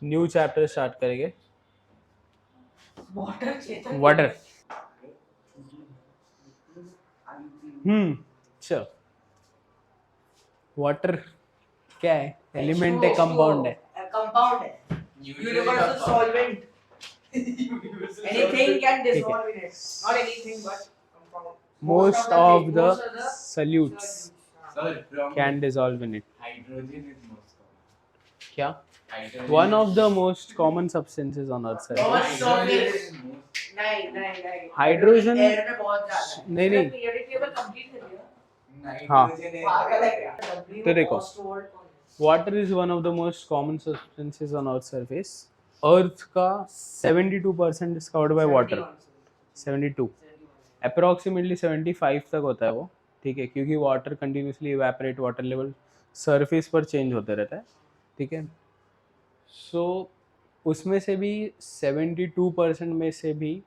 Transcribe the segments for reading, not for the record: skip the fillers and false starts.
New chapter start करेंगे. Water water. चलो. Water क्या है? एलिमेंट है, कंपाउंड है? कंपाउंड है, universal solvent. Anything can dissolve in it. Not anything, but compound. Most of the most of the solutes Sir, from can dissolve in it. hydrogen is most common. क्या? Hydrogen One of is the most common substances on earth surface. hydrogen is most. नहीं. Hydrogen- air में बहुत ज्यादा है. नहीं, नहीं. Periodic table complete कर लिया. Nitrogen is पागल है क्या? तो देखो. Water is one of the most common substances on earth's surface. Earth का 72% is covered by water. 72. Approximately 75 तक होता है वो, ठीक है, क्योंकि water continuously evaporate, water level surface पर चेंज होते रहता है, ठीक है. सो उसमें से भी 72% में से भी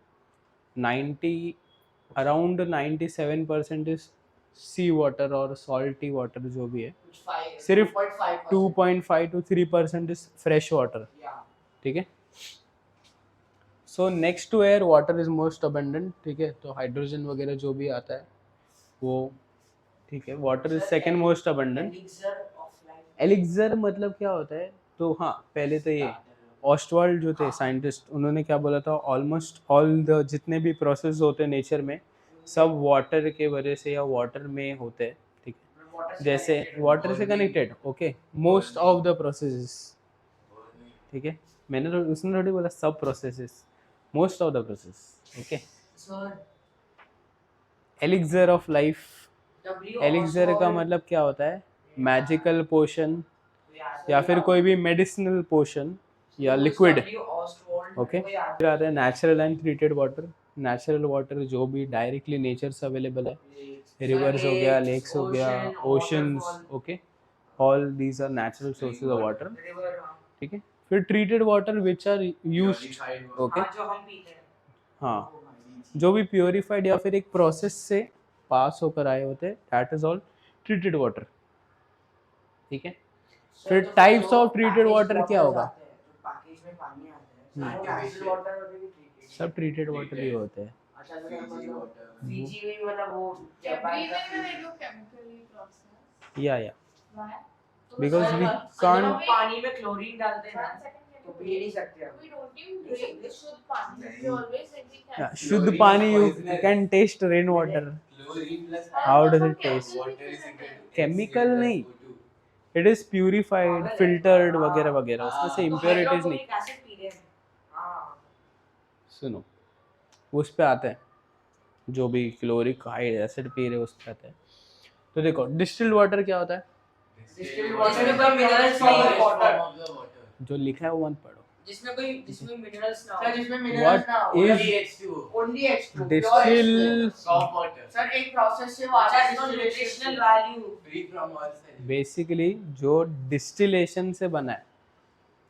97% इज सी वाटर और सॉल्टी वाटर जो भी है. सिर्फ 2.5 to 3% इज फ्रेश वाटर, ठीक है. So next to air water is most abundant, ठीक है. तो हाइड्रोजन वगैरह जो भी आता है वो, ठीक है. Water is second most abundant. Elixir मतलब क्या होता है? तो हाँ, पहले तो ये ऑस्टवाल्ड जो थे साइंटिस्ट, उन्होंने क्या बोला था, ऑलमोस्ट ऑल द जितने भी प्रोसेस होते हैं नेचर में, सब वाटर के वजह से या वाटर में होते हैं, ठीक है. जैसे वाटर से connected, okay, most of the processes, ठीक है. मैंने तो उसने थोड़ी बोला सब processes, most of the process, okay. Elixir of life. Elixir का मतलब क्या होता है? मैजिकल पोशन या फिर कोई भी मेडिसिनल पोशन या लिक्विड, ओके. फिर आता है natural and treated water. Natural water जो भी डायरेक्टली नेचर से अवेलेबल है, रिवर्स हो गया, लेक्स हो गया, oceans, okay, all these are natural sources of water, ठीक है. फिर treated water which are used, okay, हाँ, जो भी प्योरीफाइड या फिर एक प्रोसेस से पास होकर आए होते हैं, that is all treated water, ठीक है. फिर टाइप्स ऑफ ट्रीटेड वाटर क्या होगा? सब ट्रीटेड वाटर ही होते हैं. या बिकॉज वी कांट. पानी में क्लोरीन डालते हैं तो पी नहीं सकते हम. शुद्ध पानी, you can taste rain water. How does it taste? Chemical नहीं, इट इज प्यूरिफाइड, फिल्टर्ड वगैरह वगैरह, उसमें से इम्प्योरिटीज नहीं. सुनो, उस पे आते हैं, जो भी क्लोरिक एसिड पी रहे उस पे आते हैं. तो देखो, डिस्टिल्ड वाटर क्या होता है? डिस्टिल्ड वाटर में कोई मिनरल्स नहीं है. वाटर जो लिखा है वो मत पढ़ो. जिसमें मिनरल्स ना हो. सर, जिसमें What मिनरल्स ना हो. is only H2. Distil? Soft water. Sir, एक प्रोसेस से वो आता है जिसको nutritional value. Free from all cells. Basically जो डिस्टिलेशन से बना है,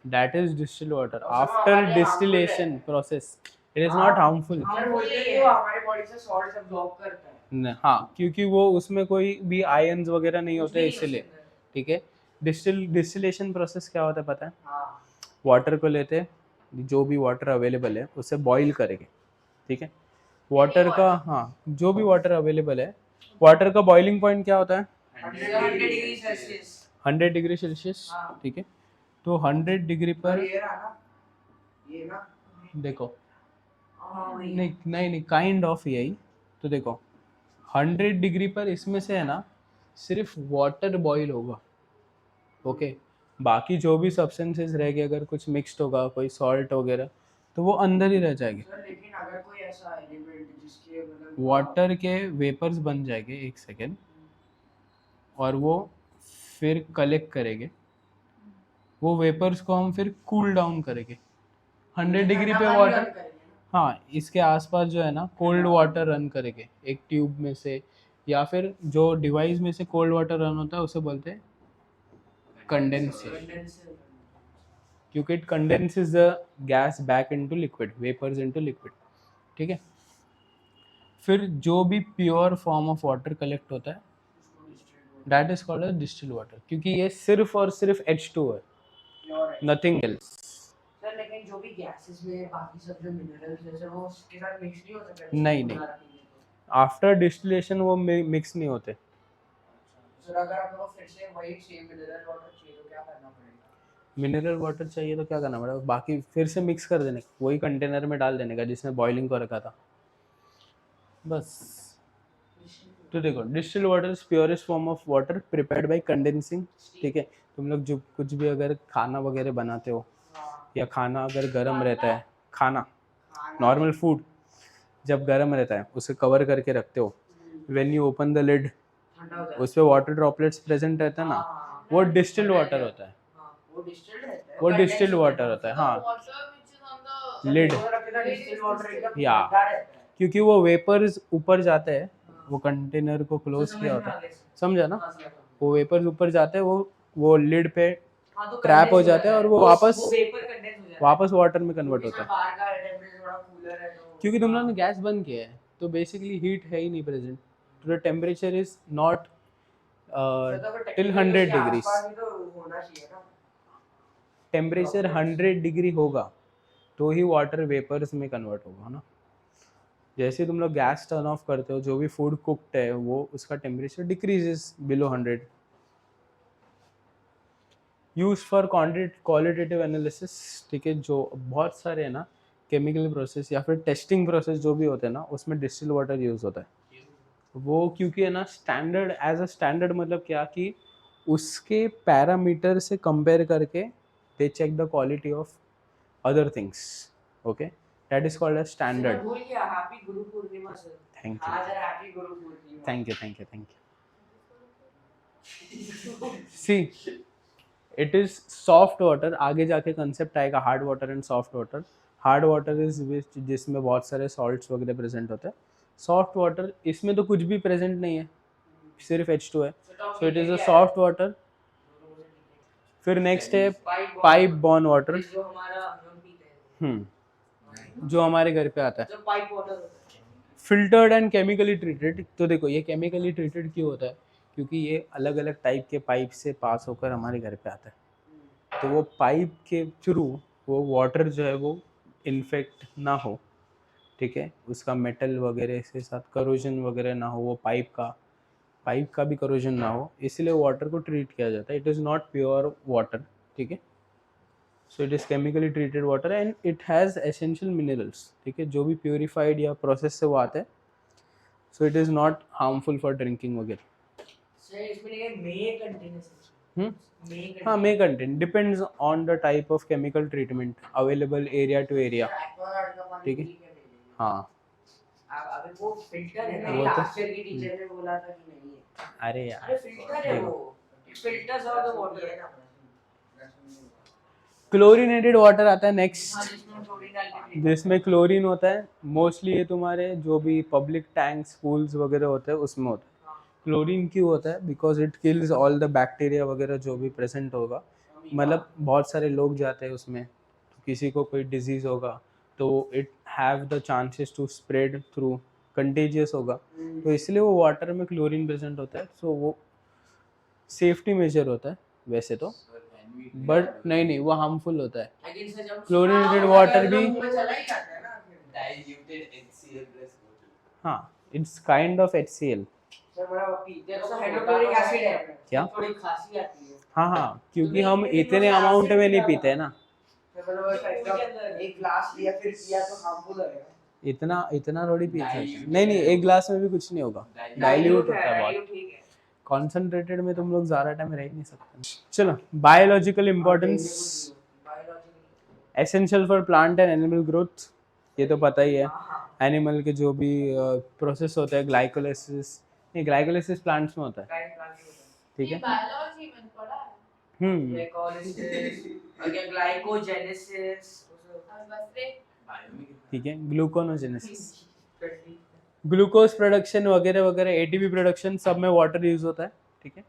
that is distilled water. After distillation process it is not harmful. Sir, बोलते हैं कि वो हमारे बॉडी से सॉल्ट्स अब्सॉर्ब करता है. हाँ, क्योंकि वो उसमें कोई भी आयंस वगैरह नहीं होते इसलिए, ठीक है. डिस्टिलेशन प्रोसेस क्या होता है पता है? हाँ. वाटर को लेते हैं, जो भी वाटर अवेलेबल है उसे बॉईल करेंगे, ठीक है. वाटर का, हाँ, जो भी वाटर अवेलेबल है, वाटर का बॉइलिंग पॉइंट क्या होता है? 100 डिग्री सेल्सियस. 100 डिग्री सेल्सियस, ठीक है. तो 100 डिग्री पर ये ना देखो, नहीं, काइंड ऑफ यही. तो देखो, 100 डिग्री पर इसमें से है ना सिर्फ वाटर बॉईल होगा, ओके. बाकी जो भी सब्सटेंसेस रह गए, अगर कुछ मिक्स्ड होगा, कोई सॉल्ट वगैरह, तो वो अंदर ही रह जाएंगे. लेकिन अगर कोई ऐसा एलिमेंट जिसके मतलब वाटर के वेपर्स बन जाएंगे, एक सेकेंड, और वो फिर कलेक्ट करेंगे. वो वेपर्स को हम फिर कूल डाउन करेंगे 100 डिग्री पे. वाटर, हाँ, इसके आसपास जो है ना कोल्ड वाटर रन करेंगे एक ट्यूब में से, या फिर जो डिवाइस में से कोल्ड वाटर रन होता है उसे बोलते हैं कंडेंसेशन, क्योंकि it condenses the gas back into liquid, vapours into liquid, ठीक है. फिर जो भी pure form of water collect होता है that is called as distilled water, क्योंकि ये सिर्फ और सिर्फ H2 है, प्योर है नथिंग एल्स। सर। लेकिन जो भी गैसेस में बाकी सब जो मिनरल्स है सर, वो उसके साथ मिक्स नहीं हो सकते? नहीं नहीं, आफ्टर डिस्टिलेशन वो मिक्स नहीं होते। सर अगर आप लोग फिर से वही सेम मिनरल वाटर चाहिए तो क्या करना पड़ेगा? मिनरल वाटर चाहिए तो क्या करना पड़ेगा, बाकी फिर से मिक्स कर देने का, वही कंटेनर में डाल देने का जिसमें बॉइलिंग को रखा था, बस। तो देखो, distilled water is purest form of water prepared by condensing, ठीक है। तुम लोग जो कुछ भी अगर खाना वगैरह बनाते हो, या खाना अगर गर्म रहता है, खाना नॉर्मल फूड जब गर्म रहता है उसे कवर करके रखते हो, when you open the lid ठंडा हो जाता है। उस पे वाटर ड्रॉपलेट्स प्रेजेंट रहता है ना, हाँ, वो डिस्टिल्ड वाटर होता है, वो डिस्टिल्ड रहता है, वो डिस्टिल्ड वाटर होता है, हाँ। लिड, डिस्टिल्ड वाटर एकदम या ठंडा रहता है। क्योंकि वो वेपर्स ऊपर जाते हैं, वो कंटेनर को क्लोज किया होता है, समझा ना, वो वेपर्स ऊपर जाते हैं, वो लिड पे ट्रैप हो जाते हैं और वो वापस वाटर में कन्वर्ट होता है, बाहर का टेंपरेचर थोड़ा कूलर है तो क्योंकि तुम लोगों ने गैस बंद किया है, तो बेसिकली हीट है ही नहीं प्रेजेंट, तो the temperature is not till 100 degrees. तो होना चाहिए ना। टेम्परेचर 100 डिग्री होगा तो ही वाटर वेपर्स में कन्वर्ट होगा ना। जैसे तुम लोग गैस टर्न ऑफ करते हो, जो भी फूड कुकड है वो उसका temperature decreases below 100। Use for qualitative analysis, ठीक है, जो बहुत सारे है ना केमिकल प्रोसेस या फिर टेस्टिंग प्रोसेस जो भी होते हैं ना, उसमें डिस्टिल्ड वाटर यूज होता है वो, क्योंकि है ना स्टैंडर्ड, एज अ स्टैंडर्ड मतलब क्या कि उसके पैरामीटर से कंपेयर करके they check the quality of other things, okay, that is called as standard. भूल गया, happy Guru Purnima sir. Thank you, हाँ sir, happy Guru Purnima. Thank you, thank you, thank you. See, it is soft water, आगे जाके concept आएगा hard water and soft water. Hard water is जिसमें बहुत सारे salts वगैरह प्रेजेंट होते हैं। सॉफ्ट वाटर इसमें तो कुछ भी प्रेजेंट नहीं है, सिर्फ H2 है, so it is a soft water. फिर नेक्स्ट है पाइप बॉर्न वाटर, जो हमारा हम पीते हैं, जो हमारे घर पे आता है, जो पाइप वाटर होता है। Filtered and chemically treated. तो देखो ये केमिकली ट्रीटेड क्यों होता है, क्योंकि ये अलग अलग टाइप के पाइप से पास होकर हमारे घर पे आता है, तो वो पाइप के थ्रू वो वाटर जो है वो इन्फेक्ट ना हो, ठीक है, उसका मेटल वगैरह के साथ करोजन वगैरह ना हो, वो पाइप का भी करोजन ना हो, इसलिए वाटर को ट्रीट किया जाता है। It is not pure water, ठीक है, सो it is chemically treated water and it has essential minerals, ठीक है, जो भी प्योरीफाइड या प्रोसेस से वो आते हैं, so it is not harmful for drinking वगैरह। सर इसमें लिखा मे कंटेन, हाँ, may content depends on the type of chemical treatment available area to area, ठीक है, हाँ। अबे वो फिल्टर है ना, वो तो- लास्ट ईयर की टीचर ने बोला था कि नहीं है। अरे यार, अरे फिल्टर है वो, फिल्टर्स ऑफ द वाटर है ना। क्लोरीनेटेड वाटर आता है नेक्स्ट, जिसमें क्लोरीन डाल के जिसमें क्लोरीन होता है। मोस्टली ये तुम्हारे जो भी पब्लिक टैंक्स पूल्स वगैरह होते हैं उसमें होता है। क्लोरीन क्यों होता है, because it kills all the bacteria वगैरह जो भी प्रेजेंट होगा, मतलब बहुत सारे लोग जाते हैं उसमें, तो किसी को कोई डिजीज़ होगा तो it have the chances to spread through, contagious होगा, तो इसलिए वो वाटर में क्लोरीन प्रेजेंट होता है, सो वो सेफ्टी मेजर होता है वैसे तो, बट नहीं वो हार्मफुल होता है। लेकिन सर जब क्लोरीनेटेड वाटर भी, मुंह में चला ही जाता है ना फिर। Diluted HCl plus water. हाँ, it's kind of HCl। Sir बड़ा पीते हैं तो हाइड्रोक्लोरिक एसिड है क्या? थोड़ी खांसी आती है। हाँ, क्योंकि हम इतने अमाउंट में नहीं पीते हैं ना, मतलब एक ग्लास लिया फिर पिया तो हार्मफुल है। इतना थोड़ी पी सकते हैं। नहीं एक ग्लास में भी कुछ नहीं होगा, डाइल्यूट होता है बहुत, ठीक है। कॉन्सेंट्रेटेड में तुम लोग ज़्यादा टाइम रह ही नहीं सकते। चलो, biological importance, essential for plant and animal growth, ये तो पता ही है। एनिमल के जो भी प्रोसेस होते हैं, ग्लाइकोलाइसिस, नहीं ग्लाइकोलाइसिस प्लांट्स में होता है, ठीक है, बायोलॉजी में पढ़ा है ग्लाइकोलाइसिस और ग्लाइकोजेनेसिस और बस रे ठीक है, ग्लूकोनोजेनेसिस, ग्लूकोज प्रोडक्शन वगैरह वगैरह, एटीपी प्रोडक्शन, सब में वाटर यूज होता है, ठीक है।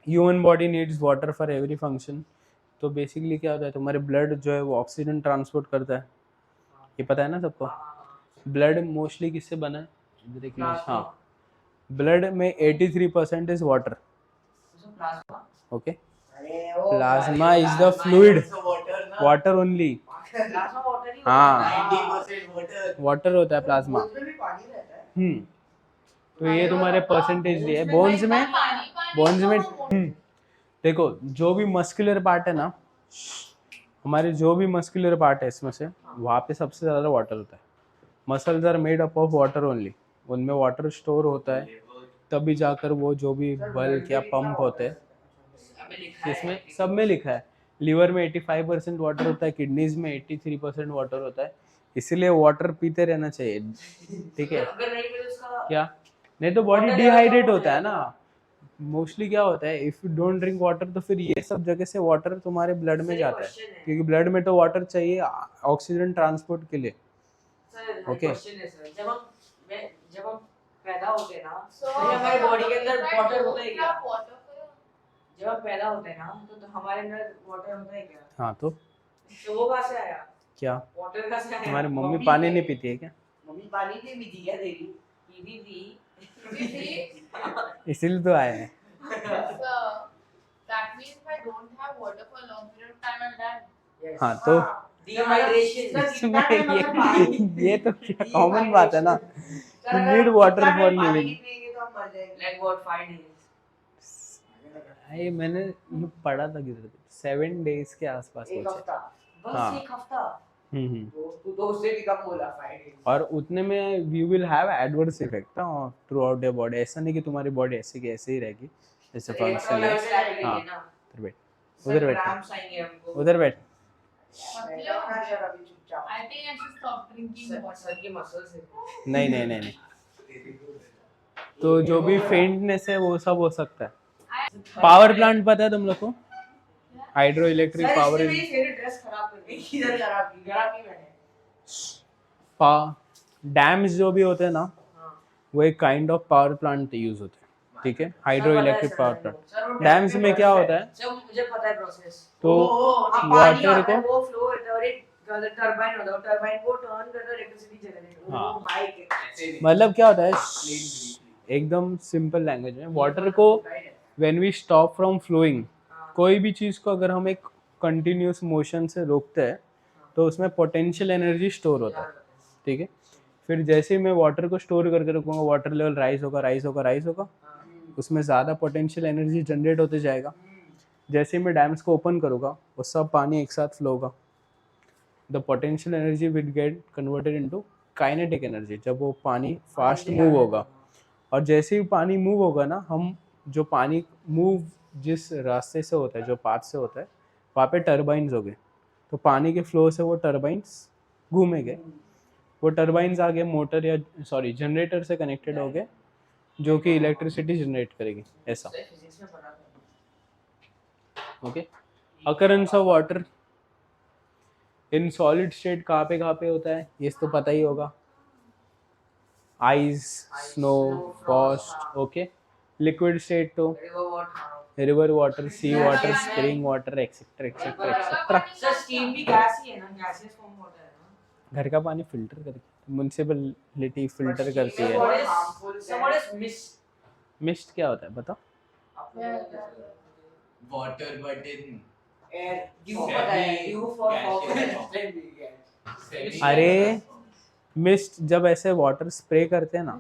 Human body needs water for every function. तो बेसिकली क्या होता है, तुम्हारे ब्लड जो है वो ऑक्सीजन ट्रांसपोर्ट करता है, ये पता है ना सबको। ब्लड मोस्टली किससे बना है, हाँ, ब्लड में 83% इज वाटर. प्लाज्मा. ओके, अरे वो plasma is the fluid, water ना. Water only. प्लाज्मा वाटर ही हाँ. 90% water. वाटर होता है प्लाज्मा. बोन्स में भी पानी रहता है. तो ये तुम्हारे परसेंटेज दिए बोन्स में. बोन्स में देखो जो भी मस्कुलर पार्ट है ना, हमारे जो भी मस्कुलर पार्ट है इसमें से वहाँ पे सबसे ज़्यादा वाटर होता है. Muscles are made up of water only. उनमें वाटर स्टोर होता है, तभी जाकर वो जो भी बल्क या पंप होते हैं, इसमें सब में लिखा है. लीवर में 85% वाटर होता है, किडनीज में 83% वाटर होता है. इसीलिए वाटर पीते रहना चाहिए. ठीक है अगर नहीं मिले उसका क्या? नहीं तो बॉडी डिहाइड्रेट होता है ना. मोस्टली क्या होता है, if you don't drink water तो फिर ये सब जगह से वाटर तुम्हारे ब्लड में जाता है, क्योंकि ब्लड में तो वाटर चाहिए ऑक्सीजन ट्रांसपोर्ट के लिए. Sir Okay. क्वेश्चन है सर. जब हम पैदा होते हैं ना, So, तो हमारे बॉडी के अंदर that वाटर होता है don't क्या? have water for you? जब हम पैदा होते हैं ना, तो हमारे अंदर वाटर होता है क्या? हाँ तो वो कहाँ से आया? क्या वाटर कहाँ से आया? हमारी मम्मी पानी नहीं पीती है क्या? मम्मी पानी नहीं पीती क्या तेरी? पीती थी. इसीलिए तो आए हैं. So, that means if I don't have water for a long period of time, I'll die. Yes. हाँ तो Dehydration. इसमें ये तो कॉमन बात है ना. You need water for living. Like what 5 days? ये मैंने ये पढ़ा था किधर, 7 days के आसपास एक पहुंचे. हफ्ता. बस हाँ. एक हफ्ता. हम्म. तू तो उससे भी कम बोला 5 days. और उतने में you will have adverse effect through out your body. ऐसा नहीं कि तुम्हारी बॉडी ऐसे की ऐसे ही रहेगी, जैसे फंक्शन है. हाँ उधर बैठ, उधर बैठ, ग्राम्स आएंगे हमको. उधर बैठ. अभी चुपचाप. I think I should stop drinking water. Sir की मसल्स है. नहीं नहीं नहीं नहीं. तो जो भी फेंटनेस है वो सब हो सकता है. पावर प्लांट पता है तुम लोग को? Hydro electric power. मेरी फेवरेट ड्रेस खराब कर दी. किधर खराब की मैंने. डैम्स जो भी होते हैं ना, हाँ. वो एक kind of power plant use होते हैं. ठीक है, hydro electric power plant. Plant. Dams में क्या होता है, सर मुझे पता है प्रोसेस. तो वाटर को वो फ्लो होता है और एक टरबाइन होता है. टरबाइन को टर्न करता है, इलेक्ट्रिसिटी जनरेट. हाँ. बाइक. मतलब क्या होता है, एकदम सिंपल लैंग्वेज में, वाटर को when we stop from flowing, कोई भी चीज़ को अगर हम एक कंटिन्यूस मोशन से रोकते हैं तो उसमें पोटेंशियल एनर्जी स्टोर होता है. ठीक है, फिर जैसे ही मैं वाटर को स्टोर करके रखूँगा, वाटर लेवल राइज होगा राइज होगा राइज होगा, उसमें ज़्यादा पोटेंशियल एनर्जी जनरेट होते जाएगा. जैसे ही मैं डैम्स को ओपन करूँगा वो सब पानी एक साथ फ्लो होगा. The potential energy will get converted into kinetic energy. जब वो पानी फास्ट मूव होगा, और जैसे ही पानी मूव होगा ना, हम जो पानी मूव जिस रास्ते से होता है, जो पाथ से होता है, वहाँ पे टर्बाइंस हो गए. तो पानी के फ्लो से वो टर्बाइंस घूमेंगे. वो टर्बाइंस आगे मोटर या सॉरी जनरेटर से कनेक्टेड हो गए, जो कि इलेक्ट्रिसिटी जनरेट करेगी. ऐसा. Okay. Occurrence of water in solid state कहाँ पे होता है, ये तो पता ही होगा. Ice, snow, frost. Okay. Liquid state तो river water, sea water, spring water, etcetera etcetera etcetera. Sir steam भी गैस ही है ना, गैसेस फॉर्म होता है ना. घर का पानी फिल्टर करके म्युनिसिपलिटी फिल्टर करती है. What is mist? मिस्ट क्या होता है बताओ? Water but in Air. Dew पता है. Dew for semi. अरे मिस्ट जब ऐसे वाटर स्प्रे करते हैं ना,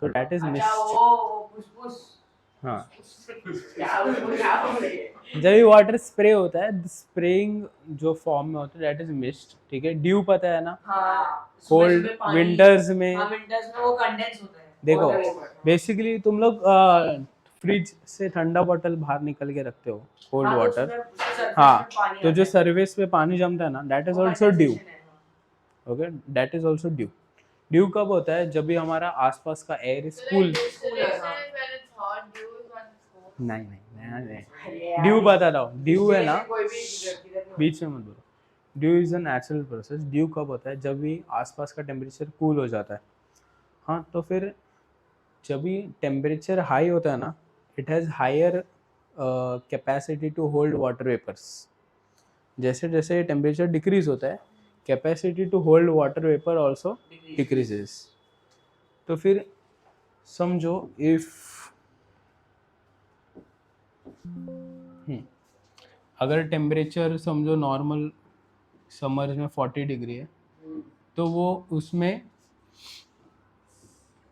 तो दैट इज अच्छा मिस्ट. वो पुष्पुस. हाँ, क्या बोले? जब ये वाटर स्प्रे होता है, स्प्रेइंग जो फॉर्म में होता है, दैट इज मिस्ट. ठीक है. ड्यू पता है ना, हाँ. कोल्ड विंटर्स में. हाँ विंटर्स में वो कंडेंस होता है. देखो Water vapor. बेसिकली तुम लोग फ्रिज से ठंडा बोतल बाहर निकल के रखते हो, कोल्ड हाँ, तो वाटर. उसमें surface हाँ, में पानी तो आता जो है. सर्विस पे पानी जमता है ना, दैट इज वो ऑल्सो ड्यू. condensation है, हाँ. Okay, that is also due. Due कब होता है, जब भी हमारा आसपास का एयर इज कूल. नहीं नहीं नहीं, ड्यू बता दो. ड्यू है ना, कोई भी किधर नहीं बीच में मत बोलो. Due is a natural process. Due कब होता है, जब भी आसपास का टेम्परेचर कूल हो जाता है. हाँ, तो फिर जब भी टेम्परेचर हाई होता है ना, it has higher capacity to hold water vapours. जैसे जैसे टेम्परेचर डिक्रीज होता है, capacity to hold water vapour also decreases. तो फिर समझो इफ अगर टेम्परेचर समझो नॉर्मल समर में 40 डिग्री है तो वो उसमें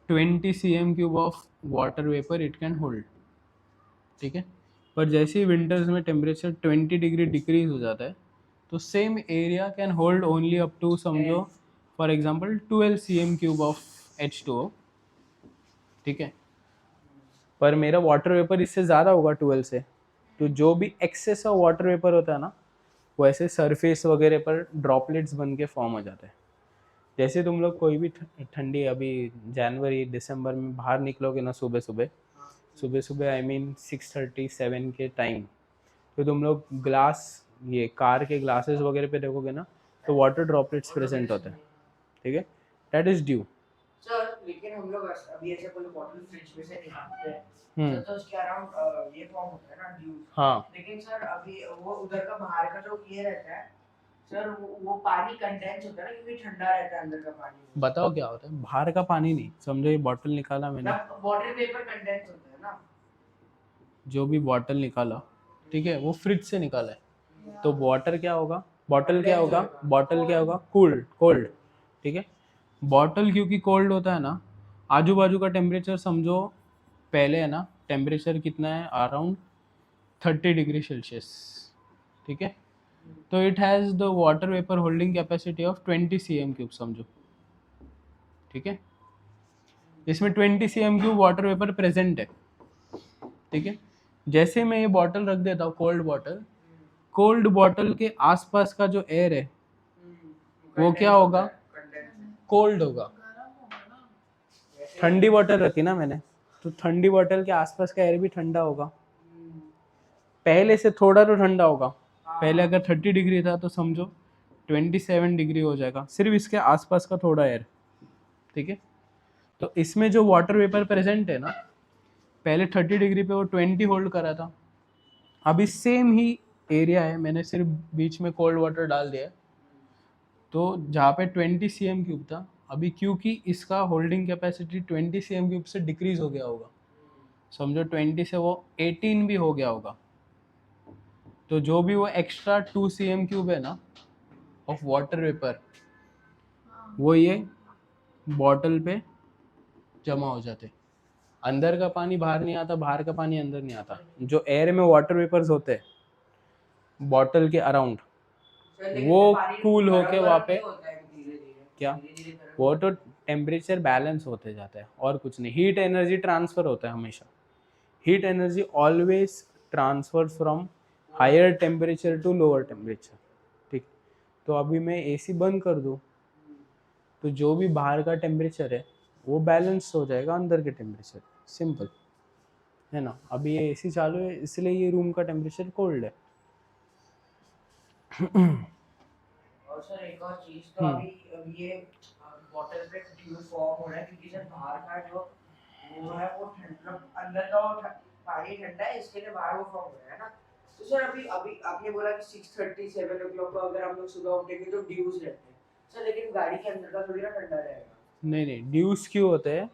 20 cm³ of water vapour it can hold, ठीक है। पर जैसे ही विंटर्स में टेम्परेचर 20 डिग्री डिक्रीज हो जाता है तो same area can hold only up to समझो for example 12 cm³ of H2O, ठीक है। पर मेरा वाटर वेपर इससे ज़्यादा होगा 12 से, तो जो भी एक्सेस ऑफ वाटर वेपर होता है ना वो ऐसे सरफेस वगैरह पर ड्रॉपलेट्स बन के फॉर्म हो जाते हैं। जैसे तुम लोग कोई भी ठंडी अभी जनवरी दिसंबर में बाहर निकलोगे ना सुबह सुबह आई मीन 6:37 के टाइम, तो तुम लोग ग्लास ये कार के ग्लासेस वगैरह पे देखोगे ना तो वाटर ड्रॉपलेट्स प्रेजेंट होते हैं, ठीक है। That is due. सर लेकिन हम लोग अभी ऐसे कोई बॉटल फ्रिज में से निकालते हैं तो उसके अराउंड ये फॉर्म होता है ना ड्यू। हाँ, लेकिन सर अभी वो उधर का बाहर का जो ये रहता है सर वो पानी कंडेंस होता है ना क्योंकि ठंडा रहता है अंदर का पानी। बताओ क्या होता है, बाहर का पानी नहीं, समझो ये बॉटल निकाला मैंने, वाटर वेपर कंडेंस होता है ना, जो भी बॉटल निकाला, ठीक है, वो फ्रिज से निकाला है तो वाटर क्या होगा, बॉटल क्या होगा कोल्ड, ठीक है। बॉटल क्योंकि कोल्ड होता है ना, आजू बाजू का टेम्परेचर समझो पहले है ना, टेम्परेचर कितना है अराउंड 30 डिग्री सेल्सियस, ठीक है। तो it has the water vapour holding capacity of 20 cm³ समझो, ठीक है। इसमें 20 cm³ वाटर वेपर प्रेजेंट है, ठीक है। जैसे मैं ये बॉटल रख देता हूँ कोल्ड बॉटल के आसपास का जो एयर है वो क्या होगा, कोल्ड होगा। ठंडी बॉटल रखी ना मैंने तो ठंडी बॉटल के आसपास का एयर भी ठंडा होगा, पहले से थोड़ा तो ठंडा होगा। पहले अगर 30 डिग्री था तो समझो 27 डिग्री हो जाएगा, सिर्फ इसके आसपास का थोड़ा एयर, ठीक है। तो इसमें जो वाटर वेपर प्रेजेंट है ना, पहले 30 डिग्री पे वो 20 होल्ड करा था, अभी सेम ही एरिया है, मैंने सिर्फ बीच में कोल्ड वाटर डाल दिया है, तो जहाँ पे 20 cm³ था अभी क्योंकि इसका होल्डिंग कैपेसिटी 20 cm³ से डिक्रीज हो गया होगा, समझो 20 से वो 18 भी हो गया होगा, तो जो भी वो एक्स्ट्रा 2 cm³ है ना ऑफ वाटर वेपर वो ये बॉटल पे जमा हो जाते। अंदर का पानी बाहर नहीं आता, बाहर का पानी अंदर नहीं आता, जो एयर में वाटर वेपर्स होते हैं बॉटल के अराउंड वो कूल होके वहाँ पे क्या, वो तो टेम्परेचर बैलेंस होते जाता है और कुछ नहीं, हीट एनर्जी ट्रांसफ़र होता है हमेशा, heat energy always transfer from higher temperature to lower temperature, ठीक। तो अभी मैं एसी बंद कर दूँ तो जो भी बाहर का टेम्परेचर है वो बैलेंस हो जाएगा अंदर के टेम्परेचर, सिंपल है ना। अभी ये एसी चालू है इसलिए ये रूम का टेम्परेचर कोल्ड है। और सर एक और चीज तो अभी ये वाटर पे ड्यू फॉर्म हो रहा है क्योंकि सर बाहर का जो वो है वो ठंडा, अंदर का वो पानी ठंडा है इसके लिए बाहर वो फॉर्म हो रहा है ना। तो सर अभी अभी आपने बोला कि 6:37 o'clock को अगर हम लोग सुबह उठेंगे तो ड्यूज रहते हैं सर, लेकिन गाड़ी के अंदर का थोड़ी ना ठंडा रहेगा। नहीं ड्यूज क्यों होते हैं,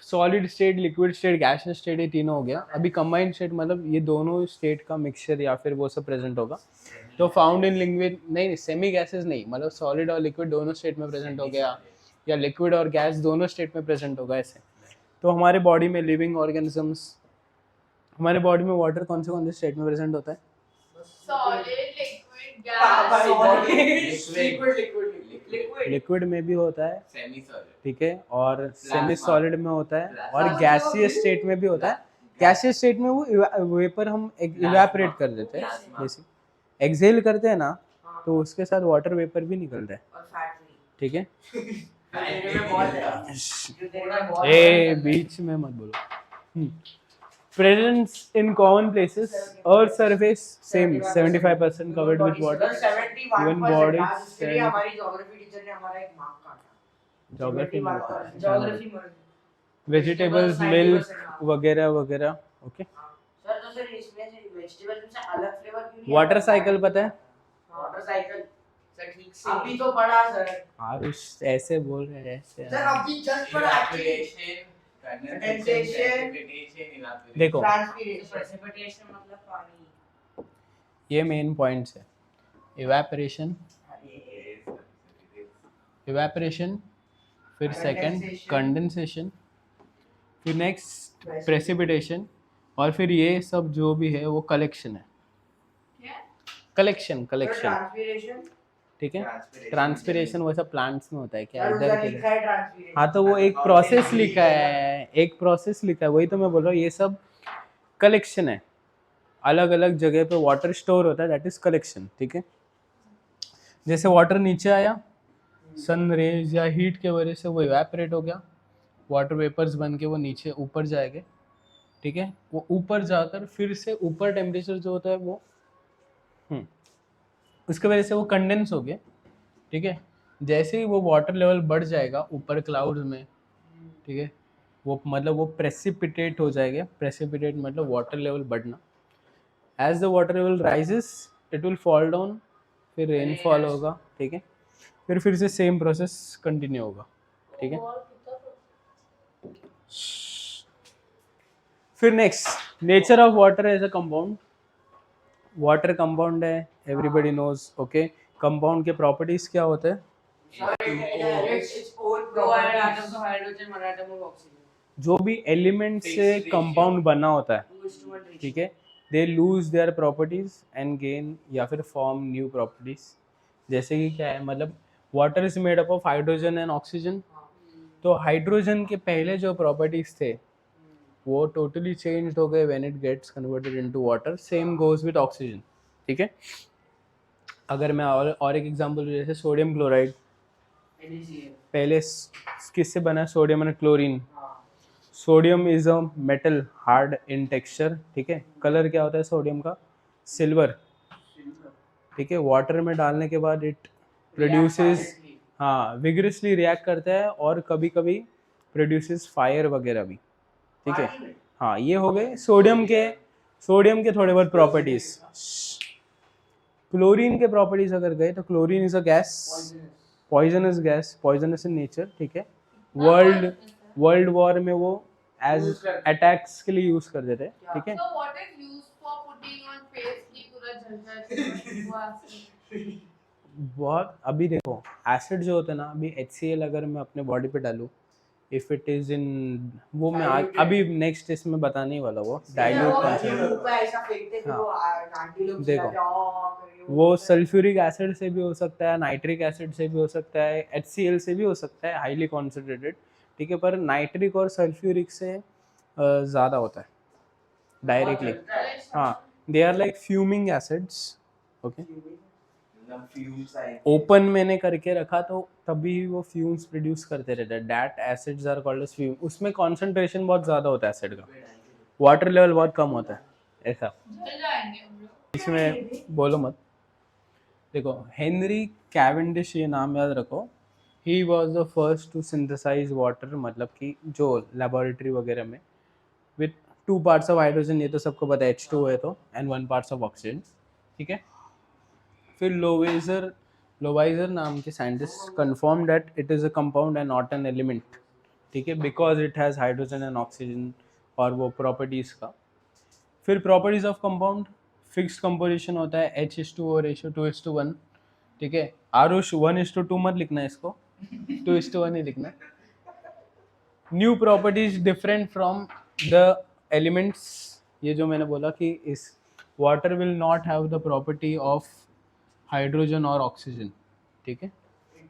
solid state, liquid state, gaseous state, ये तीनों हो गया। अभी कंबाइंड स्टेट मतलब ये दोनों स्टेट का मिक्सचर या फिर वो सब प्रेजेंट होगा, तो फाउंड इन लिक्विड नहीं, सेमी गैसेस नहीं, मतलब सॉलिड और लिक्विड दोनों स्टेट में प्रेजेंट हो गया, या लिक्विड और गैस दोनों स्टेट में प्रेजेंट होगा ऐसे। तो हमारे बॉडी में लिविंग ऑर्गेनिजम्स, हमारे बॉडी में वाटर कौन से स्टेट में प्रेजेंट होता है, सॉलिड, लिक्विड, गैस, लिक्विड में भी होता है, सेमी सॉलिड, ठीक है, और सेमी सॉलिड में होता है, और गैसियस स्टेट में भी होता है। गैसियस स्टेट में वो वेपर हम इवेपोरेट कर देते हैं, जैसे एक्सहेल करते हैं ना तो उसके साथ वाटर वेपर भी निकलता है, और फैट नहीं, ठीक है। बहुत ए बीच में मत बोलो। Presence in common places, Earth surface same 75% covered with water. Even body इसलिए हमारी ज्योग्राफी टीचर ने हमारा एक मार्क काटा, ज्योग्राफी में वेजिटेबल्स, मिल्क वगैरह वगैरह, ओके। सर तो सर इसमें से वेजिटेबल से अलग फ्लेवर क्यों नहीं, वाटर साइकिल पता है, वाटर साइकिल सर ठीक से अभी तो पढ़ा सर। आरुष ऐसे बोल रहे हैं ऐसे सर अभी जस्ट पढ़ा इवेपोरेशन, कंडेंसेशन, प्रेसिपिटेशन, इवेपोरेशन। देखो प्रेसिपिटेशन मतलब पानी। ये मेन पॉइंट्स है। इवेपोरेशन, इवेपोरेशन, फिर सेकंड Condensation. कंडेंसेशन, फिर नेक्स्ट प्रेसिपिटेशन, और फिर ये सब जो भी है वो कलेक्शन है। क्या? Collection collection, transpiration. ठीक है। ट्रांसपिरेशन वैसा प्लांट्स में होता है क्या, सर इधर उधर के लिखा है ट्रांसपीरेशन। हाँ तो वो एक प्रोसेस लिखा है, एक प्रोसेस लिखा है, वही तो मैं बोल रहा हूँ। ये सब कलेक्शन है, अलग अलग जगह पे वाटर स्टोर होता है, दैट इज कलेक्शन, ठीक है। जैसे वाटर नीचे आया, सन रेज या हीट के वजह से वो इवेपोरेट हो गया, वाटर वेपर्स बन के वो नीचे ऊपर जाएंगे, ठीक है। वो ऊपर जाकर फिर से ऊपर टेम्परेचर जो होता है वो उसके वजह से वो कंडेंस हो गया, ठीक है। जैसे ही वो वाटर लेवल बढ़ जाएगा ऊपर क्लाउड्स में, ठीक है, वो मतलब वो प्रेसिपिटेट हो जाएगा। प्रेसिपिटेट मतलब वाटर लेवल बढ़ना। As the water level rises it will fall down, फिर रेनफॉल होगा, ठीक है। फिर से सेम प्रोसेस कंटिन्यू होगा, ठीक है। फिर next, nature of water as a compound. Water compound है, एवरीबडी नोज, ओके। कंपाउंड के प्रॉपर्टीज क्या होते हैं? Its own properties. Hydrogen, one atom of oxygen. जो भी एलिमेंट से कंपाउंड बना होता है, 2:1 ratio। ठीक है, they lose their properties and gain या फिर फॉर्म न्यू प्रॉपर्टीज। जैसे कि क्या है, मतलब water is made up of hydrogen and oxygen. तो हाइड्रोजन के पहले जो प्रॉपर्टीज थे वो टोटली चेंज हो गए when it gets converted into water. Same goes with oxygen, ठीक है। अगर मैं और एक एग्जांपल दूं, जैसे सोडियम क्लोराइड, NaCl। पहले किससे बना है? Sodium and chlorine. हाँ। Sodium is a metal, hard in texture, ठीक है। कलर क्या होता है सोडियम का? सिल्वर, ठीक है। वाटर में डालने के बाद इट प्रोड्यूसेस, हाँ, विगरसली रिएक्ट करता है और कभी कभी प्रोड्यूसेस फायर वगैरह भी, ठीक है। हाँ, ये हो गए सोडियम के थोड़े बहुत प्रॉपर्टीज। क्लोरीन के प्रॉपर्टीज अगर गए तो chlorine is a gas, poisonous gas, poisonous in nature, ठीक है। वर्ल्ड वॉर में वो एज अटैक्स के लिए यूज कर देते हैं, ठीक है। So what is used for putting on face कि पूरा झलझल हुआ ऐसे? बहुत, अभी देखो एसिड जो होता है ना, अभी HCl अगर मैं अपने बॉडी पे डालूं, इफ इट इज इन, वो मैं अभी नेक्स्ट इसमें बताने ही वाला, वो डाइल्यूट कॉन्सेंट्रेट। ऐसा फेंकते कि हाँ। वो आंटी लोग देखो, चिल्लाते, "ओ, वो सल्फ्यूरिक एसिड से भी हो सकता है, नाइट्रिक एसिड से भी हो सकता है, HCl से भी हो सकता है, हाईली कॉन्सेंट्रेटेड, ठीक है। पर नाइट्रिक और सल्फ्यूरिक से ज़्यादा होता है डायरेक्टली। हाँ, they are like fuming acids, okay. Open मैंने करके रखा तो तभी वो फ्यूम्स प्रोड्यूस करते रहते हैं। That acids are called as fume. उसमें कॉन्सेंट्रेशन बहुत ज़्यादा होता है एसिड का, वाटर लेवल बहुत कम होता है, ऐसा। जल जाएंगे हम लोग। इसमें बोलो मत। देखो, हेनरी कैवेंडिश, ये नाम याद रखो। He was the first to synthesize water, मतलब कि जो लेबोरेटरी वगैरह में, विथ 2 parts ऑफ हाइड्रोजन, ये तो सबको पता है, H2O है तो, एंड 1 part ऑफ ऑक्सीजन, ठीक है। फिर लोवाइजर नाम के scientist confirm that it is a compound and not an element, ठीक है, because it has hydrogen and oxygen और वो प्रॉपर्टीज़ का। फिर properties of compound, fixed composition होता है, H/2O रेशियो 2:1, ठीक है। आरुष 1:2 मत लिखना है इसको, 2:1 ही लिखना। New properties different from the elements, ये जो मैंने बोला कि इस water will not have the property of hydrogen और ऑक्सीजन, ठीक है,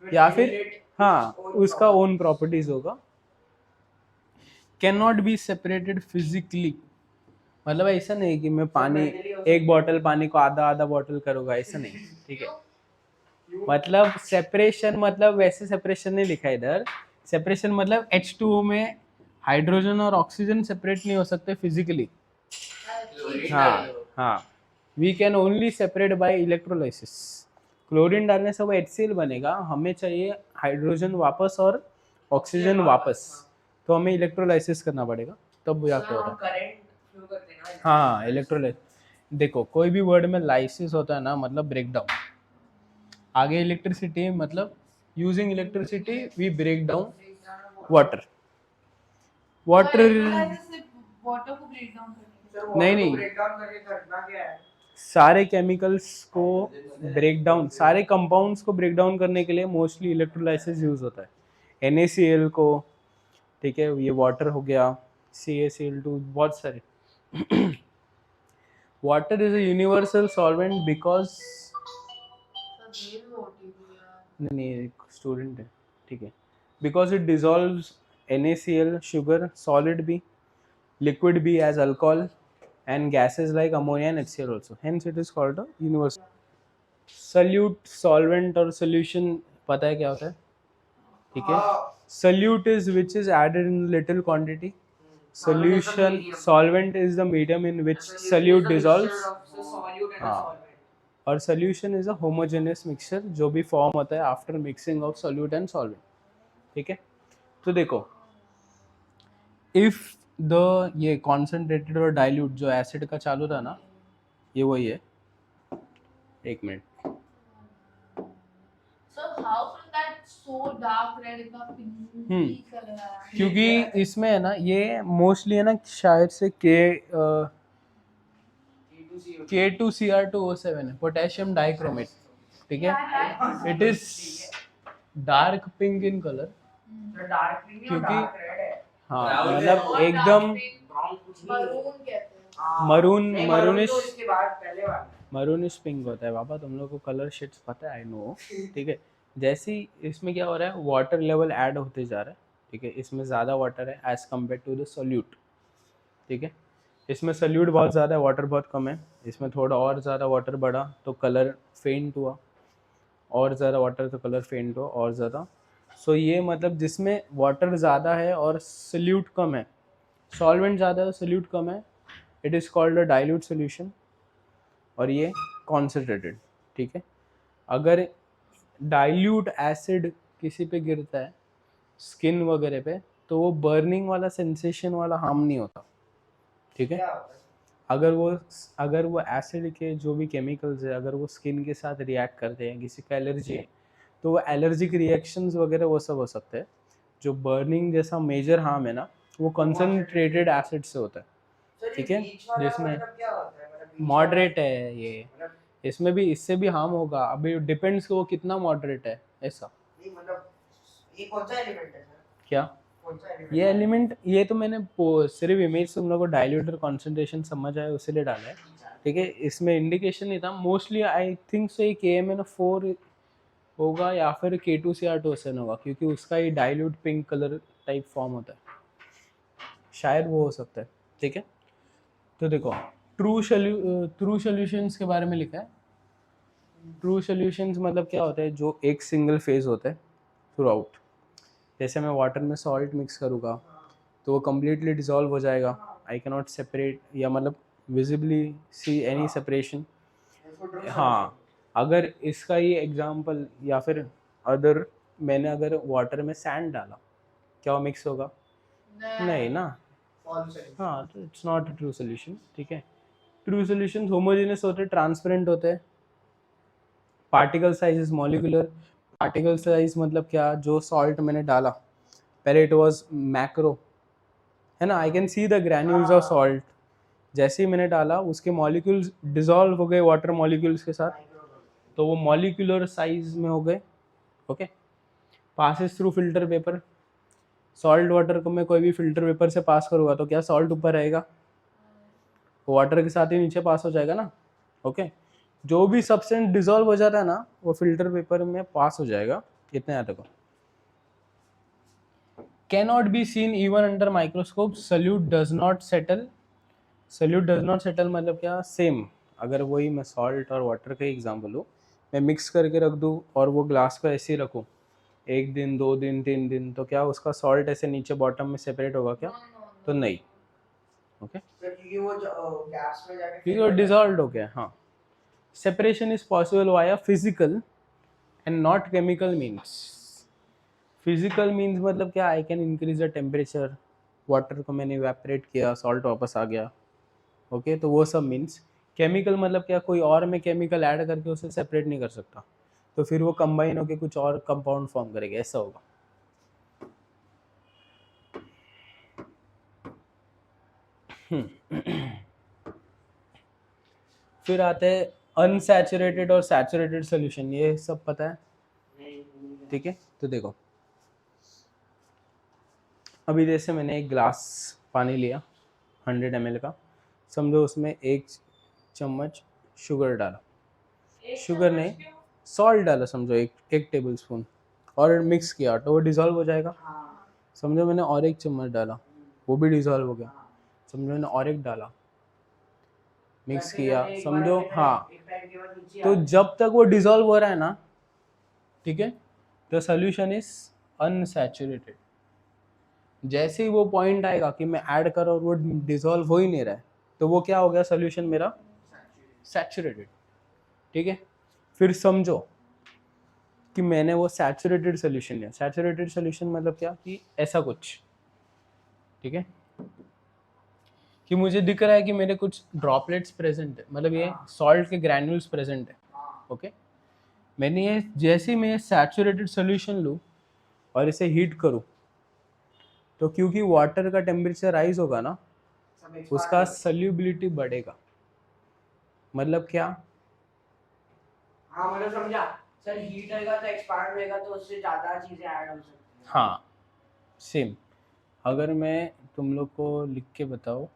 या फिर हाँ उसका ओन प्रॉपर्टीज होगा। Can not be separated physically, मतलब ऐसा नहीं कि मैं पानी, एक बॉटल पानी को आधा आधा बॉटल करूँगा, ऐसा नहीं, ठीक है। मतलब सेपरेशन, मतलब वैसे सेपरेशन नहीं लिखा इधर। सेपरेशन मतलब H2O में हाइड्रोजन और ऑक्सीजन सेपरेट नहीं हो सकते फिजिकली। हाँ हाँ, we can only separate by electrolysis. Chlorine डालने से वो HCl बनेगा, हमें चाहिए हाइड्रोजन वापस और ऑक्सीजन वापस, तो हमें इलेक्ट्रोलाइसिस करना पड़ेगा, तब जाके होता है। हाँ, इलेक्ट्रोलाइसिस। देखो, कोई भी वर्ड में लाइसिस होता है ना, मतलब ब्रेकडाउन। आगे इलेक्ट्रिसिटी मतलब using electricity we break down water water water को ब्रेक डाउन करने सर नहीं, वाटर नहीं। को ब्रेक डाउन करके करना क्या है? सारे केमिकल्स को ब्रेक डाउन सारे कंपाउंड्स को ब्रेक डाउन करने के लिए मोस्टली इलेक्ट्रोलाइसिस यूज होता है NaCl को ठीक है ये वाटर हो गया CaCl2 बहुत सारे water is a universal solvent because ये भी OTP यार नहीं स्टूडेंट है ठीक है because it dissolves NaCl sugar solid B liquid B as alcohol and gases like ammonia and HCl also hence it is called a universal solute solvent और solution पता है क्या होता है ठीक है solute is which is added in little quantity solution solvent is the medium in which solute dissolves हाँ और solution is a homogeneous mixture जो भी form होता है after mixing of solute and solvent ठीक है तो देखो इफ द ये कॉन्सेंट्रेटेड और डाइल्यूट जो एसिड का चालू था ना ये वही है एक minute So how from that so dark red इतना pinky color आया? क्योंकि इसमें है ना ये मोस्टली है ना शायद से K2Cr2O7 है पोटेशियम डाइक्रोमेट ठीक है it is dark pink in colour dark pink और क्योंकि- डार्क रेड है। हाँ Brown मतलब और एकदम dark pink, ब्राउन कुछ नहीं है। maroon कहते हैं हाँ, maroon- नहीं, maroonish- तो इसके बाद पहले वाला। मरूनिश पिंक होता है बाबा तुम लोग को कलर शेड्स पता है आई नो ठीक है जैसे ही इसमें क्या हो रहा है वाटर लेवल ऐड होते जा रहा है ठीक है इसमें ज़्यादा वाटर है as compare to the solute ठीक है इसमें सोल्यूट बहुत ज़्यादा है वाटर बहुत कम है इसमें थोड़ा और ज़्यादा वाटर बढ़ा तो कलर फेंट हुआ और ज़्यादा वाटर तो कलर फेंट हुआ और ज़्यादा सो ये मतलब जिसमें वाटर ज़्यादा है और सोल्यूट कम है सॉल्वेंट ज़्यादा है सोल्यूट कम है it is called a dilute solution और ये कॉन्सेंट्रेटेड ठीक है अगर डाइल्यूट एसिड किसी पे गिरता है स्किन वगैरह पे तो वो बर्निंग वाला सेंसेशन वाला हार्म नहीं होता ठीक है क्या होता है? अगर वो एसिड के जो भी केमिकल्स है अगर वो स्किन के साथ रिएक्ट करते हैं किसी का एलर्जी है तो वो एलर्जिक रिएक्शंस वगैरह वो सब हो सकते हैं जो बर्निंग जैसा मेजर हार्म है ना वो कंसनट्रेटेड एसिड से होता है सर, ये ठीक है, बीच वाला जिसमें मतलब क्या होता है? मतलब बीच मॉडरेट है ये वाला- मतलब इसमें भी इससे भी हार्म होगा अभी डिपेंड्स वो कितना मॉडरेट है ऐसा नहीं, मतलब ये कौन सा एलिमेंट है सर? क्या कौन सा एलिमेंट? ये एलिमेंट ये तो मैंने सिर्फ इमेज से तुम लोग को डाइल्यूटर कॉन्सेंट्रेशन समझ आया उसी लिए डाला है ठीक है इसमें इंडिकेशन नहीं था मोस्टली आई थिंक सो ये KMnO4 होगा या फिर K2Cr2O7 होगा क्योंकि उसका ये dilute pink colour type form होता है शायद वो हो सकता है ठीक है तो देखो ट्रू सॉल्यूशंस के बारे में लिखा है ट्रू सॉल्यूशंस मतलब क्या होता है जो एक सिंगल फेज होता है थ्रू आउट जैसे मैं वाटर में सॉल्ट मिक्स करूँगा तो वो कम्प्लीटली डिजॉल्व हो जाएगा आई कैन नॉट सेपरेट या मतलब विजिबली सी एनी सेपरेशन हाँ अगर इसका ये एग्जांपल या फिर अदर मैंने अगर वाटर में सैंड डाला क्या वो मिक्स होगा नहीं ना हाँ तो it's not a true solution ठीक है ट्रू सोल्यूशन होमोजेनियस होते हैं ट्रांसपेरेंट होते हैं particle size is molecular particle size मतलब क्या जो सॉल्ट मैंने डाला पहले इट वाज मैक्रो है ना I can see the granules of salt जैसे ही मैंने डाला उसके मॉलिक्यूल्स डिसॉल्व हो गए वाटर मॉलिक्यूल्स के साथ तो वो मॉलिक्यूलर साइज में हो गए okay passes through filter paper salt water को मैं कोई भी फिल्टर पेपर से पास करूँगा तो क्या सॉल्ट ऊपर रहेगा वाटर के साथ ही नीचे पास हो जाएगा ना ओके जो भी सब्सटेंस डिसॉल्व हो जाता है ना वो फिल्टर पेपर में पास हो जाएगा इतने याद रखो cannot be seen even under microscope solute does not settle मतलब क्या सेम अगर वही मैं सॉल्ट और वाटर का एग्जांपल लूँ मैं मिक्स करके रख दूँ और वो ग्लास को ऐसे ही रखूँ 1 दिन 2 दिन 3 दिन तो क्या उसका सॉल्ट ऐसे नीचे बॉटम में सेपरेट होगा क्या तो नहीं ओके सर, क्योंकि वो गैस में जाके क्योंकि वो डिसॉल्व हो गया हाँ separation is possible via physical and not chemical means physical means मतलब क्या I can increase the temperature water को मैंने इवेपोरेट किया सॉल्ट वापस आ गया ओके तो वो सब मीन्स केमिकल मतलब क्या कोई और मैं केमिकल ऐड करके उसे सेपरेट नहीं कर सकता तो फिर वो कंबाइन होके कुछ और कंपाउंड फॉर्म करेगा, ऐसा होगा। फिर आते हैं अनसैचुरेटेड और सैचुरेटेड सोल्यूशन, ये सब पता है, ठीक है। तो देखो अभी जैसे मैंने एक ग्लास पानी लिया 100 ml का, समझो उसमें 1 चम्मच शुगर डाला, शुगर नहीं सॉल्ट डाला, समझो एक टेबल स्पून, और मिक्स किया तो वो डिज़ोल्व हो जाएगा। समझो मैंने और 1 चम्मच डाला, वो भी डिज़ोल्व हो गया। समझो मैंने और 1 डाला, मिक्स किया, समझो हाँ। तो जब तक वो डिज़ोल्व हो रहा है ना, ठीक है, द सोल्यूशन इज अनसैचुरेटेड। जैसे ही वो पॉइंट आएगा कि मैं ऐड कर और वो डिज़ोल्व हो ही नहीं रहा है, तो वो क्या हो गया, सोल्यूशन मेरा सैचुरेटेड, ठीक है। फिर समझो कि मैंने वो सैचुरेटेड सोल्यूशन लिया। सैचुरेटेड सोल्यूशन मतलब क्या, कि ऐसा कुछ, ठीक है, कि मुझे दिख रहा है कि मेरे कुछ ड्रॉपलेट्स प्रेजेंट है, मतलब ये सॉल्ट के ग्रैन्यूल्स प्रेजेंट है, ओके। मैंने ये जैसे ही मैं सैचुरेटेड सोल्यूशन लूँ और इसे हीट करूँ, तो क्योंकि वाटर का टेम्परेचर राइज होगा ना, उसका सल्यूबिलिटी बढ़ेगा। मतलब क्या, हाँ मतलब समझा सर, हीट होएगा तो एक्सपांड होएगा, तो उससे ज्यादा चीजें ऐड हो सकती हैं। हाँ सेम। अगर मैं तुम लोग को लिख के बताऊँ,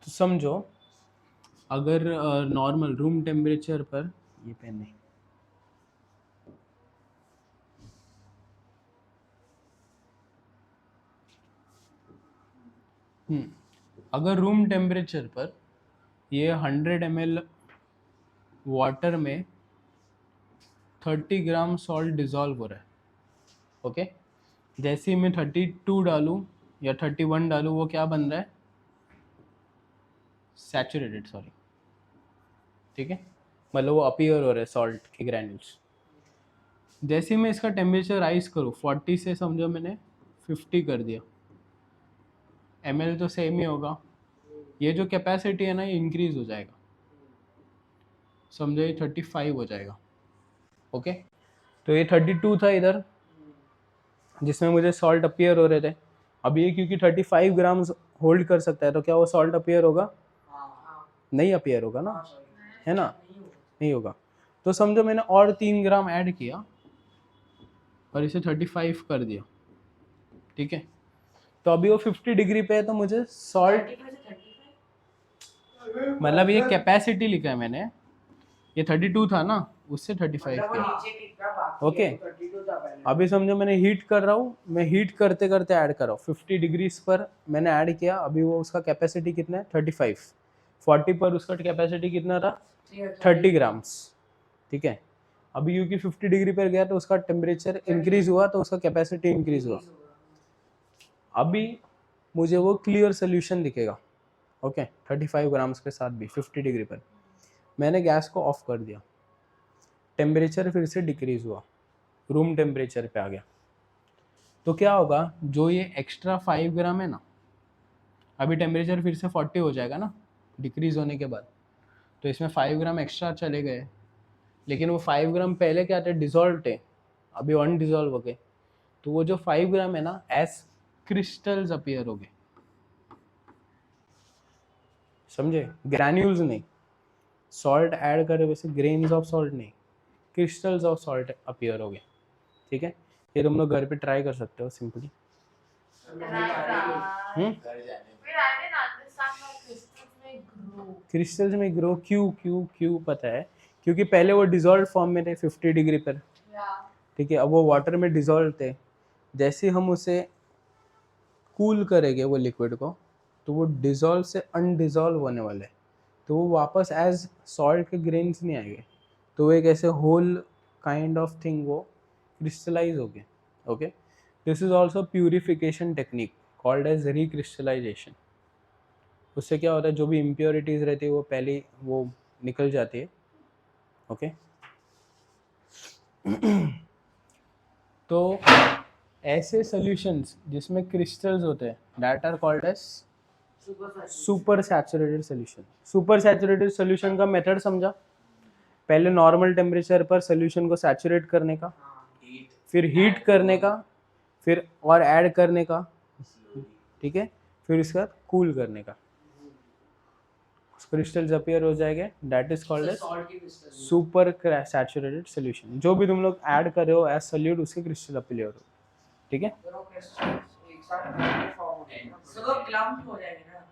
तो समझो अगर नॉर्मल रूम टेम्परेचर पर, ये पेन नहीं, अगर रूम टेम्परेचर पर ये 100 ml वाटर में 30 ग्राम सॉल्ट डिज़ोल्व हो रहा है, ओके। जैसे ही मैं 32 डालूँ या 31 डालूँ, वो क्या बन रहा है, सैचुरेटेड, सॉरी, ठीक है, मतलब वो अपीयर हो रहा है सॉल्ट के ग्रैन्यूल्स। जैसे ही मैं इसका टेम्परेचर राइज करूँ 40 से, समझो मैंने 50 कर दिया, ml तो सेम ही होगा, ये जो कैपेसिटी है ना, ये इंक्रीज हो जाएगा, समझो ये 35 हो जाएगा, ओके। तो ये 32 था इधर जिसमें मुझे सॉल्ट अपीयर हो रहे थे, अब ये क्योंकि 35 ग्राम्स होल्ड कर सकता है, तो क्या वो सॉल्ट अपीयर होगा, नहीं अपीयर होगा ना, है ना, नहीं होगा। तो समझो मैंने और 3 ग्राम ऐड किया और इसे 35 कर दिया, ठीक है। तो अभी वो 50 डिग्री पे है, तो मुझे सॉल्ट, मतलब ये कैपेसिटी लिखा है मैंने, ये 32 था ना, उससे 35 किया, ओके। अभी समझो मैंने हीट कर रहा हूँ, मैं हीट करते करते ऐड कर रहा हूँ, 50 डिग्रीज पर मैंने ऐड किया, अभी वो उसका कैपेसिटी कितना है, 35। 40 पर उसका कैपेसिटी कितना था, 30 ग्राम्स, ठीक है। अभी क्योंकि 50 डिग्री पर गया तो उसका टेम्परेचर इंक्रीज हुआ, तो उसका कैपेसिटी इंक्रीज हुआ। अभी मुझे वो क्लियर सोल्यूशन दिखेगा, ओके, 35 ग्राम्स के साथ भी 50 डिग्री पर। मैंने गैस को ऑफ कर दिया, टेम्परेचर फिर से डिक्रीज हुआ, रूम टेम्परेचर पे आ गया, तो क्या होगा, जो ये एक्स्ट्रा 5 ग्राम है ना, अभी टेम्परेचर फिर से 40 हो जाएगा ना डिक्रीज होने के बाद, तो इसमें 5 ग्राम एक्स्ट्रा चले गए, लेकिन वो 5 ग्राम पहले क्या थे, डिजोल्व थे, अभी अनडिजोल्व हो गए, तो वो जो 5 ग्राम है ना, एज क्रिस्टल्स अपीयर हो गए, समझे, ग्रैन्यूल्स नहीं, सॉल्ट ऐड करे वैसे ग्रेन्स ऑफ सॉल्ट नहीं, क्रिस्टल्स ऑफ सॉल्ट अपीयर हो गए, ठीक है। ये तुम लोग घर पे ट्राई कर सकते हो सिंपली। क्रिस्टल्स में ग्रो क्यों पता है, क्योंकि पहले वो डिजोल्व फॉर्म में थे 50 डिग्री पर, ठीक है, अब वो वाटर में डिजोल्व थे, जैसे हम उसे कूल करेंगे वो लिक्विड को, तो वो डिजोल्व से अनडिजोल्व होने वाले, तो वो वापस एज सॉल्ट के ग्रेन्स नहीं आएंगे, तो वो एक ऐसे होल काइंड ऑफ थिंग वो क्रिस्टलाइज हो गए, okay. This is also purification technique called as recrystallization. उससे क्या होता है, जो भी इम्प्योरिटीज रहती है वो पहले वो निकल जाती है, ओके। तो ऐसे सॉल्यूशंस जिसमें क्रिस्टल्स होते हैं, that are called as super saturated solution. Super saturated solution का मेथड समझा? पहले नॉर्मल टेम्परेचर पर सोल्यूशन को सैचुरेट करने का, फिर हीट करने का, फिर और ऐड करने का, ठीक है, फिर उसके बाद कूल करने का, क्रिस्टल्स अपीयर हो जाएंगे। That is called as super saturated solution. जो भी तुम लोग ऐड कर रहे हो एज सोल्यूट, उसके क्रिस्टल अपीयर हो, ठीक है। दोनों क्रिस्टल्स एक साथ फॉर्म हो जाएंगे, सो वो क्लम्प हो जाएंगे ना।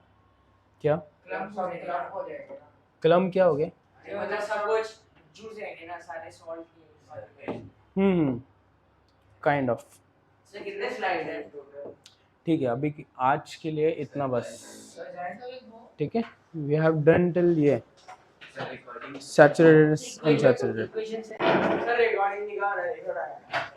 क्या क्लम्प हो जाएगा ना, क्लम क्या हो गया? ये मतलब सब कुछ जूस जाएंगे ना सारे सॉल्ट के। Kind of. सो कितने स्लाइड है? ठीक है, अभी आज के लिए इतना बस, सो जाए So we'll go. ठीक है। वी हैव डन टिल ये सैचुरेटेड अनसैचुरेटेड। इक्वेशन से सर रिकॉर्डिंग निकाल रहा है।